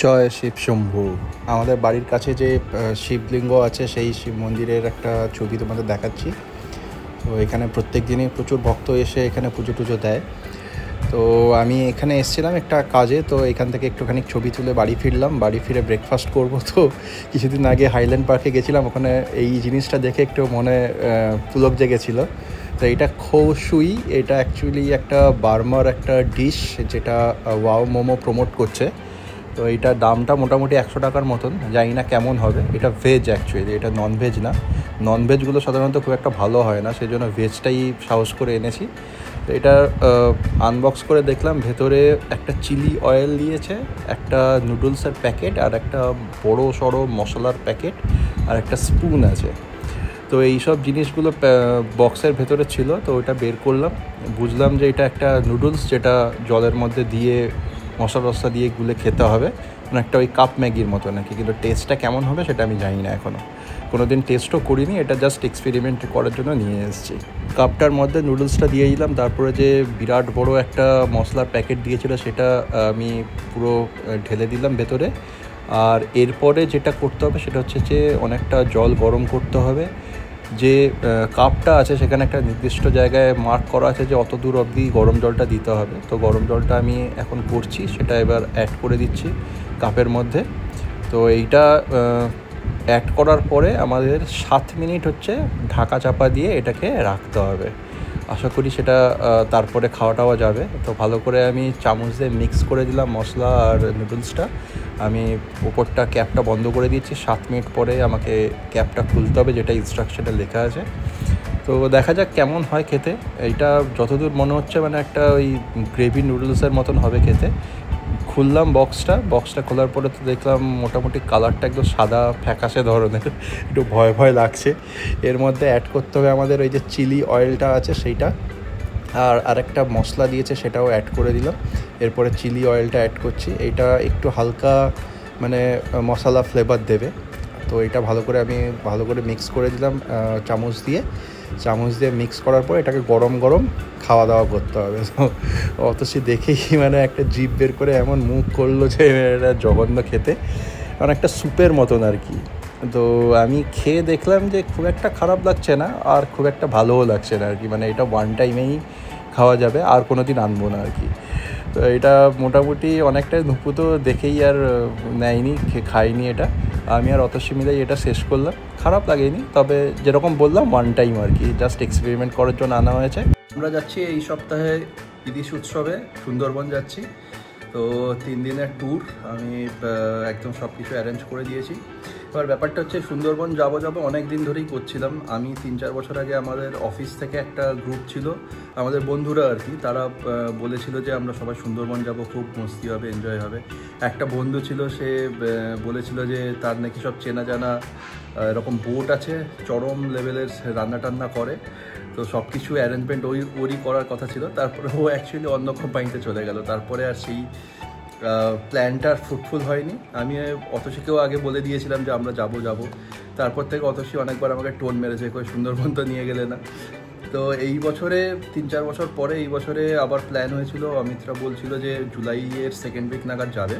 জয় শিব শম্ভু। আমাদের বাড়ির কাছে যে শিবলিঙ্গ আছে সেই শিব মন্দিরের একটা ছবি তোমাদের দেখাচ্ছি। তো এখানে প্রত্যেক দিনই প্রচুর ভক্ত এসে এখানে পুজো টুজো দেয়। তো আমি এখানে এসেছিলাম একটা কাজে, তো এখান থেকে একটুখানি ছবি তুলে বাড়ি ফিরলাম। বাড়ি ফিরে ব্রেকফাস্ট করব। তো কিছুদিন আগে হাইল্যান্ড পার্কে গেছিলাম, ওখানে এই জিনিসটা দেখে একটু মনে পুলক জেগেছিলো। তো এটা খোসুই, এটা অ্যাকচুয়ালি একটা বার্মার একটা ডিশ যেটা ওয়াও মোমো প্রমোট করছে। তো এইটার দামটা মোটামুটি 100 টাকার মতন, জানি না কেমন হবে। এটা ভেজ অ্যাকচুয়ালি, এটা ননভেজ না। ননভেজগুলো সাধারণত খুব একটা ভালো হয় না, সেই জন্য ভেজটাই সাহস করে এনেছি। তো এটা আনবক্স করে দেখলাম, ভেতরে একটা চিলি অয়েল দিয়েছে, একটা নুডলসের প্যাকেট, আর একটা বড় সড়ো মশলার প্যাকেট, আর একটা স্পুন আছে। তো এই সব জিনিসগুলো বক্সের ভেতরে ছিল। তো ওইটা বের করলাম, বুঝলাম যে এটা একটা নুডলস যেটা জলের মধ্যে দিয়ে মশলা দিয়ে গুলে খেতে হবে, মানে একটা ওই কাপ ম্যাগির মতো নাকি। কিন্তু টেস্টটা কেমন হবে সেটা আমি জানি না, এখনও কোনো দিন টেস্টও করিনি। এটা জাস্ট এক্সপেরিমেন্ট করার জন্য নিয়ে এসেছি। কাপটার মধ্যে নুডলসটা দিয়ে দিলাম, তারপরে যে বিরাট বড় একটা মশলার প্যাকেট দিয়েছিল সেটা আমি পুরো ঢেলে দিলাম ভেতরে। আর এরপরে যেটা করতে হবে সেটা হচ্ছে যে অনেকটা জল গরম করতে হবে। যে কাপটা আছে সেখানে একটা নির্দিষ্ট জায়গায় মার্ক করা আছে যে অত দূর অবধি গরম জলটা দিতে হবে। তো গরম জলটা আমি এখন করছি, সেটা এবার অ্যাড করে দিচ্ছি কাপের মধ্যে। তো এইটা অ্যাড করার পরে আমাদের 7 মিনিট হচ্ছে ঢাকা চাপা দিয়ে এটাকে রাখতে হবে। আশা করি সেটা তারপরে খাওয়া যাবে। তো ভালো করে আমি চামচ দিয়ে মিক্স করে দিলাম মশলা আর নুডলসটা। আমি উপরটা ক্যাপটা বন্ধ করে দিয়েছি। 7 মিনিট পরে আমাকে ক্যাপটা খুলতে হবে, যেটা ইনস্ট্রাকশনে লেখা আছে। তো দেখা যাক কেমন হয় খেতে। এইটা যতদূর মনে হচ্ছে মানে একটা ওই গ্রেভি নুডলসের মতন হবে খেতে। খুললাম বক্সটা খোলার পরে তো দেখলাম মোটামুটি কালারটা একদম সাদা ফ্যাকাশে ধরনের, একটু ভয় লাগছে। এর মধ্যে অ্যাড করতে হবে আমাদের ওই যে চিলি অয়েলটা আছে সেইটা, আর আরেকটা মশলা দিয়েছে সেটাও অ্যাড করে দিলাম। এরপরে চিলি অয়েলটা অ্যাড করছি। এইটা একটু হালকা মানে মশলা ফ্লেভার দেবে। তো এটা ভালো করে মিক্স করে দিলাম চামচ দিয়ে মিক্স করার পর এটাকে গরম খাওয়া দাওয়া করতে হবে। তো অতসী দেখেই মানে একটা জিভ বের করে এমন মুখ করলো যে এটা জঘন্য খেতে, মানে একটা স্যুপের মতন আর কি। তো আমি খেয়ে দেখলাম যে খুব একটা খারাপ লাগছে না, আর খুব একটা ভালোও লাগছে না আর কি। মানে এটা ওয়ান টাইমেই খাওয়া যাবে, আর কোনো দিন আনবো না আর কি। তো এটা মোটামুটি অনেকটাই ধুপুতো দেখেই আর নেয়নি, খাইনি এটা। আমি আর অতসী মিলেই এটা শেষ করলাম। খারাপ লাগেনি, তবে যেরকম বললাম ওয়ান টাইম আর কি, জাস্ট এক্সপেরিমেন্ট করার জন্য আনা হয়েছে। আমরা যাচ্ছি এই সপ্তাহে ইলিশ উৎসবে, সুন্দরবন যাচ্ছি। তো 3 দিনের ট্যুর, আমি একদম সব কিছু অ্যারেঞ্জ করে দিয়েছি। এবার ব্যাপারটা হচ্ছে সুন্দরবন যাবো অনেক দিন ধরেই করছিলাম আমি। 3-4 বছর আগে আমাদের অফিস থেকে একটা গ্রুপ ছিল, আমাদের বন্ধুরা আর কি, তারা বলেছিল যে আমরা সবাই সুন্দরবন যাব, খুব মস্তি হবে, এনজয় হবে। একটা বন্ধু ছিল, সে বলেছিল যে তার নাকি সব চেনা জানা এরকম বোট আছে, চরম লেভেলের রান্না টান্না করে। তো সব কিছু অ্যারেঞ্জমেন্ট ওরই করার কথা ছিল। তারপরে ও অ্যাকচুয়ালি অন্য কোম্পানিতে চলে গেল। তারপরে আর সেই প্ল্যানটা ফ্রুটফুল হয়নি। আমি অতসীকেও আগে বলে দিয়েছিলাম যে আমরা যাব। তারপর থেকে অতসী অনেকবার আমাকে টোন মেরেছে, কই সুন্দরবন তো নিয়ে গেলে না। তো এই বছরে 3-4 বছর পরে এই বছরে আবার প্ল্যান হয়েছিল। অমিতরা বলছিল যে জুলাইয়ের 2nd উইক নাগাদ যাবে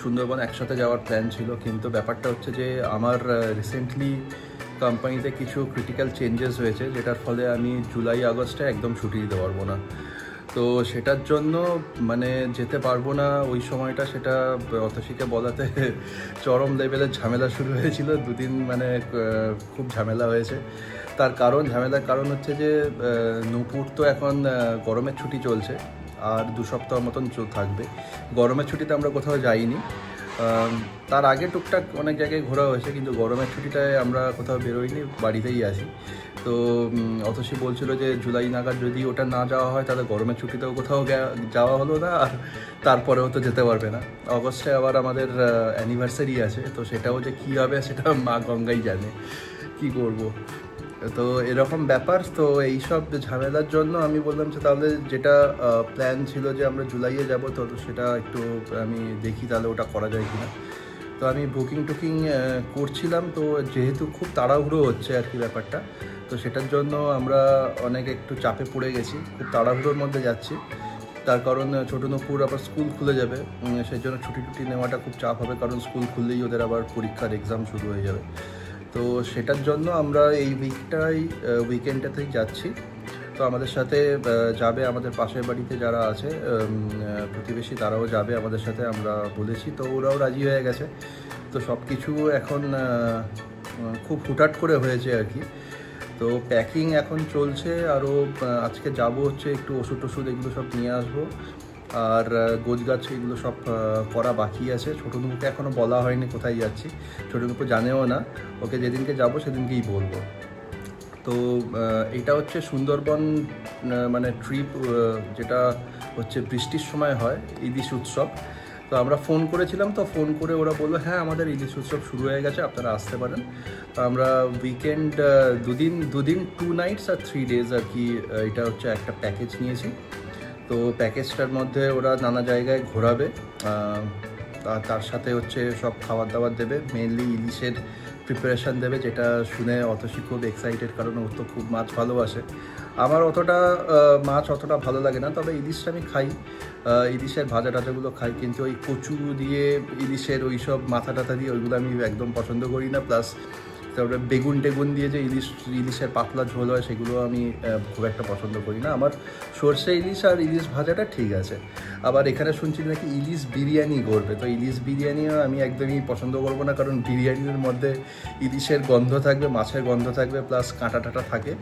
সুন্দরবন, একসাথে যাওয়ার প্ল্যান ছিল। কিন্তু ব্যাপারটা হচ্ছে যে আমার রিসেন্টলি কোম্পানিতে কিছু ক্রিটিক্যাল চেঞ্জেস হয়েছে, যেটার ফলে আমি জুলাই-আগস্টে একদম ছুটি দিতে পারবো না। তো সেটার জন্য মানে যেতে পারবো না ওই সময়টা, সেটা অতসীকে বলাতে চরম লেভেলের ঝামেলা শুরু হয়েছিল। 2 দিন মানে খুব ঝামেলা হয়েছে। ঝামেলার কারণ হচ্ছে যে নূপুর তো এখন গরমের ছুটি চলছে, আর 2 সপ্তাহ মতন থাকবে। গরমের ছুটিতে আমরা কোথাও যাইনি। তার আগে টুকটাক অনেক জায়গায় ঘোরা হয়েছে, কিন্তু গরমের ছুটিটায় আমরা কোথাও বেরোইনি, বাড়িতেই আছি। তো অতসী বলছিল যে জুলাই নাগাদ যদি ওটা না যাওয়া হয় তাহলে গরমের ছুটিতেও কোথাও যাওয়া হলো না, আর তারপরেও তো যেতে পারবে না। অগস্টে আবার আমাদের অ্যানিভার্সারি আছে, তো সেটাও যে কী হবে সেটা মা গঙ্গাই জানে, কি করব। তো এরকম ব্যাপার। তো এইসব ঝামেলার জন্য আমি বললাম যে তাহলে যেটা প্ল্যান ছিল যে আমরা জুলাইয়ে যাব, তো সেটা একটু আমি দেখি তাহলে ওটা করা যায় কিনা। তো আমি বুকিং করছিলাম। তো যেহেতু খুব তাড়াহুড়ো হচ্ছে আর কি ব্যাপারটা, তো সেটার জন্য আমরা একটু চাপে পড়ে গেছি, খুব তাড়াহুড়োর মধ্যে যাচ্ছি। তার কারণ ছোটো নূপুর আবার স্কুল খুলে যাবে, সেই জন্য ছুটি নেওয়াটা খুব চাপ হবে, কারণ স্কুল খুললেই ওদের আবার পরীক্ষার এক্সাম শুরু হয়ে যাবে। তো সেটার জন্য আমরা এই উইকেন্ডটাতেই যাচ্ছি। তো আমাদের সাথে যাবে আমাদের পাশের বাড়িতে যারা আছে প্রতিবেশী, তারাও যাবে আমাদের সাথে, আমরা বলেছি, তো ওরাও রাজি হয়ে গেছে। তো সব কিছু এখন খুব হুটহাট করে হয়েছে আর কি। তো প্যাকিং এখন চলছে, আরও আজকে যাব হচ্ছে একটু ওষুধ এগুলো সব নিয়ে আসবো, আর গোছগাছ এগুলো সব করা বাকি আছে। ছোটো নূপুরকে এখনও বলা হয়নি কোথায় যাচ্ছি, ছোটো নূপুর জানেও না, ওকে যেদিনকে যাব সেদিনকেই বলবো। তো এটা হচ্ছে সুন্দরবন মানে ট্রিপ, যেটা হচ্ছে বৃষ্টির সময় হয়, ইলিশ উৎসব। তো আমরা ফোন করেছিলাম, তো ফোন করে ওরা বললো হ্যাঁ আমাদের ইলিশ উৎসব শুরু হয়ে গেছে, আপনারা আসতে পারেন। তো আমরা উইকেন্ড দুদিন 2 nights আর 3 days আর কি, এটা হচ্ছে একটা প্যাকেজ নিয়েছি। তো প্যাকেজটার মধ্যে ওরা নানা জায়গায় ঘোরাবে, তার সাথে হচ্ছে সব খাবার দাবার দেবে, মেনলি ইলিশের প্রিপারেশান দেবে, যেটা শুনে অতসী খুব এক্সাইটেড, কারণ ওর তো খুব মাছ ভালোবাসে। আমার মাছ অতটা ভালো লাগে না, তবে ইলিশটা আমি খাই, ইলিশের ভাজা টাজাগুলো খাই, কিন্তু ওই কচু দিয়ে ইলিশের ওই সব মাথা টাথা দিয়ে ওইগুলো আমি একদম পছন্দ করি না। প্লাস তারপরে বেগুন টেগুন দিয়ে যে ইলিশের পাতলা ঝোল হয়, সেগুলো আমি খুব একটা পছন্দ করি না। আমার সর্ষে ইলিশ আর ইলিশ ভাজাটা ঠিক আছে। আবার এখানে শুনছি নাকি ইলিশ বিরিয়ানি করবে, তো ইলিশ বিরিয়ানিও আমি একদমই পছন্দ করবো না, কারণ বিরিয়ানির মধ্যে ইলিশের গন্ধ থাকবে, মাছের গন্ধ থাকবে, প্লাস কাঁটা টাটা থাকে,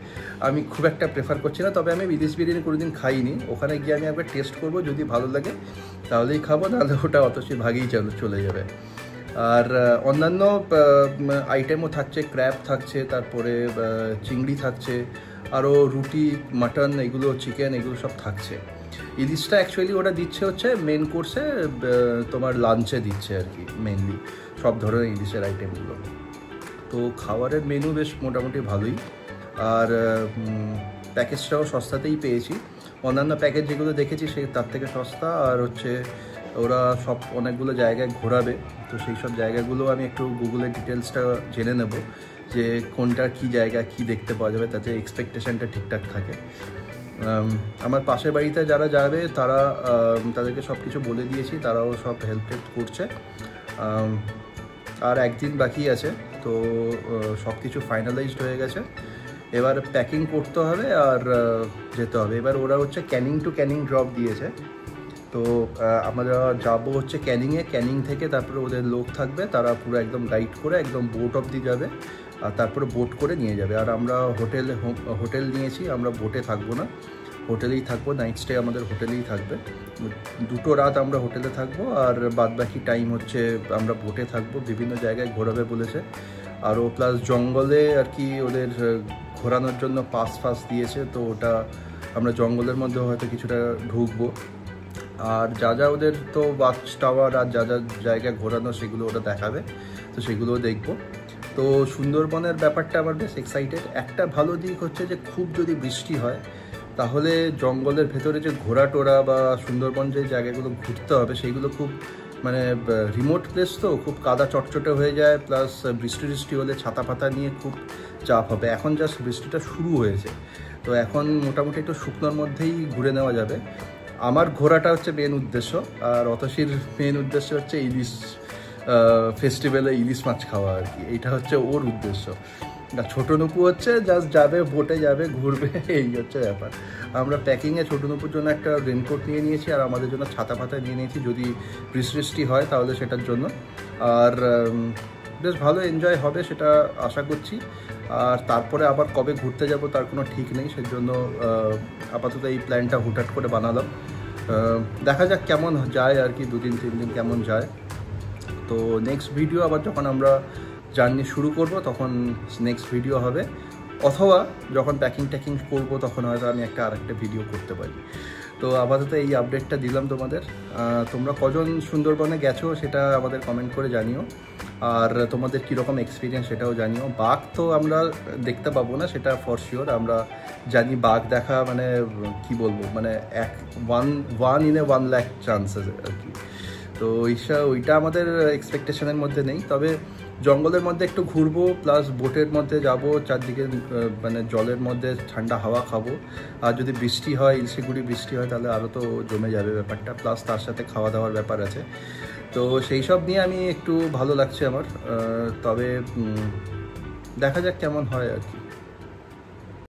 আমি খুব একটা প্রেফার করছি না। তবে আমি ইলিশ বিরিয়ানি কোনোদিন খাইনি, ওখানে গিয়ে আমি একবার টেস্ট করবো, যদি ভালো লাগে তাহলেই খাবো, নাহলে ওটা অতসী ভাগেই চলে যাবে। আর অন্যান্য আইটেমও থাকছে, ক্র্যাব থাকছে, তারপরে চিংড়ি থাকছে, আরও রুটি, মাটন, এগুলো চিকেন, এগুলো সব থাকছে। ইলিশটা অ্যাকচুয়ালি ওটা দিচ্ছে হচ্ছে মেন কোর্সে, তোমার লাঞ্চে দিচ্ছে আর কি, মেনলি সব ধরনের ইলিশের আইটেমগুলো। তো খাবারের মেনু বেশ মোটামুটি ভালোই, আর প্যাকেজটাও সস্তাতেই পেয়েছি। অন্যান্য প্যাকেজ যেগুলো দেখেছি তার থেকে সস্তা, আর হচ্ছে ওরা সব অনেকগুলো জায়গায় ঘোরাবে, তো সেই সব জায়গাগুলো আমি একটু গুগলের ডিটেলসটা জেনে নেব, যে কোনটা কী জায়গা, কী দেখতে পাওয়া যাবে, তাতে এক্সপেকটেশনটা ঠিকঠাক থাকে। আমার পাশের বাড়িতে যারা যাবে তাদেরকে সব কিছু বলে দিয়েছি, তারাও সব হেল্প করছে। আর একদিন বাকি আছে, তো সব কিছু ফাইনালাইজড হয়ে গেছে, এবার প্যাকিং করতে হবে আর যেতে হবে। এবার ওরা হচ্ছে ক্যানিং টু ক্যানিং ড্রপ দিয়েছে, তো আমরা যাবো হচ্ছে ক্যানিং থেকে তারপরে ওদের লোক থাকবে, তারা পুরো একদম গাইড করে একদম বোট অবধি যাবে, আর তারপরে বোট করে নিয়ে যাবে। আর আমরা হোটেল নিয়েছি, আমরা বোটে থাকবো না, হোটেলেই থাকবো, নাইট স্টে আমাদের হোটেলেই থাকবে, 2 রাত আমরা হোটেলে থাকবো, আর বাদবাকি টাইম হচ্ছে আমরা বোটে থাকবো। বিভিন্ন জায়গায় ঘোরাবে বলেছে, আরও প্লাস জঙ্গলে আর কি ওদের ঘোরানোর জন্য পাস দিয়েছে, তো ওটা আমরা জঙ্গলের মধ্যে হয়তো কিছুটা ঢুকবো। আর যা ওদের তো ওয়াচ টাওয়ার আর যা জায়গায় ঘোরানো সেগুলো ওরা দেখাবে, তো সেগুলোও দেখবো। তো সুন্দরবনের ব্যাপারটা আমার বেশ এক্সাইটেড। একটা ভালো দিক হচ্ছে যে খুব যদি বৃষ্টি হয় তাহলে জঙ্গলের ভেতরে যে ঘোরা টোরা বা সুন্দরবন যে জায়গাগুলো ঘুরতে হবে সেইগুলো খুব মানে রিমোট প্লেস, তো খুব কাদা চটচটে হয়ে যায়, প্লাস বৃষ্টি হলে ছাতা পাতা নিয়ে খুব চাপ হবে। এখন জাস্ট বৃষ্টিটা শুরু হয়েছে, তো এখন মোটামুটি একটু শুকনোর মধ্যেই ঘুরে নেওয়া যাবে। আমার ঘোরাটা হচ্ছে মেন উদ্দেশ্য, আর অতসীর মেন উদ্দেশ্য হচ্ছে ইলিশ ফেস্টিভ্যালে ইলিশ মাছ খাওয়া আর কি, এইটা হচ্ছে ওর উদ্দেশ্য। ছোটো নূপুর হচ্ছে জাস্ট যাবে, বোটে যাবে, ঘুরবে, এই হচ্ছে ব্যাপার। আমরা প্যাকিংয়ে ছোটো নূপুর জন্য একটা রেনকোট নিয়ে নিয়েছি, আর আমাদের জন্য ছাতা পাতা নিয়ে নিয়েছি, যদি বৃষ্টি হয় তাহলে সেটার জন্য। আর বেশ ভালো এনজয় হবে সেটা আশা করছি। আর তারপরে আবার কবে ঘুরতে যাব তার কোনো ঠিক নেই, সেজন্য আপাতত এই প্ল্যানটা হুটহাট করে বানালাম। দেখা যাক কেমন যায় আর কি, 2-3 দিন কেমন যায়। তো নেক্সট ভিডিও আবার যখন আমরা জার্নি শুরু করব তখন নেক্সট ভিডিও হবে, অথবা যখন প্যাকিং করব তখন হয়তো আমি আরেকটা ভিডিও করতে পারি। তো আপাতত এই আপডেটটা দিলাম তোমাদের। তোমরা কজন সুন্দরবনে গেছো সেটা আমাদের কমেন্ট করে জানিও, আর তোমাদের কীরকম এক্সপিরিয়েন্স সেটাও জানিও। বাঘ তো আমরা দেখতে পাবো না, সেটা ফর শিওর, আমরা জানি বাঘ দেখা মানে কি বলবো, মানে 1 in a 1 lakh চান্সেস আর কি। তো ওইটা আমাদের এক্সপেকটেশনের মধ্যে নেই, তবে জঙ্গলের মধ্যে একটু ঘুরবো, প্লাস বোটের মধ্যে যাব, চারদিকে মানে জলের মধ্যে ঠান্ডা হাওয়া খাবো। আর যদি বৃষ্টি হয়, ইলশিগুড়ি বৃষ্টি হয়, তাহলে আরও তো জমে যাবে ব্যাপারটা, প্লাস তার সাথে খাওয়া দাওয়ার ব্যাপার আছে। তো সেই সব নিয়ে আমি একটু ভালো লাগছে আমার। তবে দেখা যাক কেমন হয় আর কি।